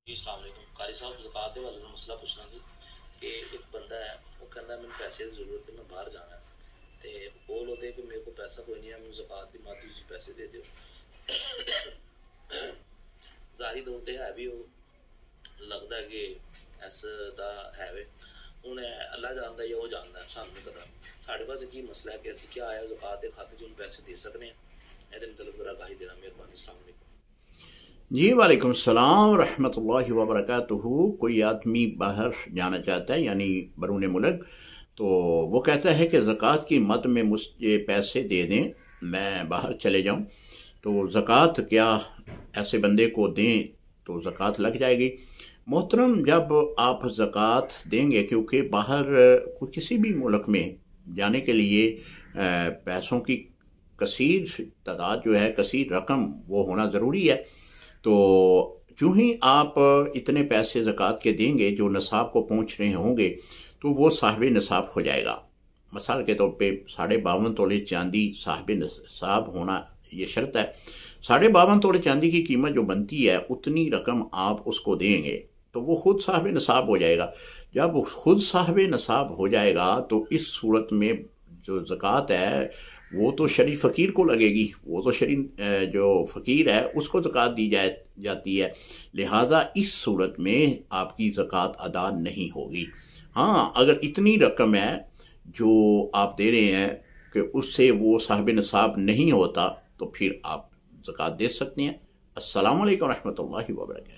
جی السلام علیکم قاری صاحب، زکات دے والے مسئلہ پوچھنا سی کہ ایک بندہ ہے وہ کہندا ہے مجھے پیسے کی ضرورت ہے، میں باہر جانا ہے تے بول ہوتے کہ میرے کو پیسہ کوئی نہیں ہے، مجھے زکات دی ماتی جی پیسے دے دیو۔ ظاہری طور تے ہے بھی وہ لگتا ہے کہ ایسا دا ہے وے ہوں اللہ جانتا ہے یا وہ جانتا ہے، سانوں نہیں پتا سارے پاس کی مسئلہ ہے کہ اسی کیا آیا زکات کے کھاتے چ پیسے دے سکتے ہیں، یہ مطلب ذرا آگاہی دینا مہربانی۔ السلام علیکم۔ جی وعلیکم السلام ورحمۃ اللہ وبرکاتہ۔ کوئی آدمی باہر جانا چاہتا ہے یعنی بیرون ملک، تو وہ کہتا ہے کہ زکوٰۃ کی مد میں مجھے پیسے دے دیں، میں باہر چلے جاؤں، تو زکوٰۃ کیا ایسے بندے کو دیں تو زکوٰۃ لگ جائے گی؟ محترم، جب آپ زکوٰۃ دیں گے، کیونکہ باہر کسی بھی ملک میں جانے کے لیے پیسوں کی کثیر تعداد جو ہے، کثیر رقم وہ ہونا ضروری ہے، تو جو ہی آپ اتنے پیسے زکوٰۃ کے دیں گے جو نصاب کو پہنچ رہے ہوں گے تو وہ صاحب نصاب ہو جائے گا۔ مثال کے طور پہ 52.5 تولے چاندی صاحب نصاب ہونا یہ شرط ہے۔ 52.5 تولے چاندی کی قیمت جو بنتی ہے اتنی رقم آپ اس کو دیں گے تو وہ خود صاحب نصاب ہو جائے گا۔ جب خود صاحب نصاب ہو جائے گا تو اس صورت میں جو زکوٰۃ ہے وہ تو شریف فقیر کو لگے گی، وہ تو شریف جو فقیر ہے اس کو زکوٰۃ دی جاتی ہے، لہٰذا اس صورت میں آپ کی زکوٰۃ ادا نہیں ہوگی۔ ہاں، اگر اتنی رقم ہے جو آپ دے رہے ہیں کہ اس سے وہ صاحب نصاب نہیں ہوتا تو پھر آپ زکوٰۃ دے سکتے ہیں۔ السلام علیکم ورحمۃ اللہ وبرکاتہ۔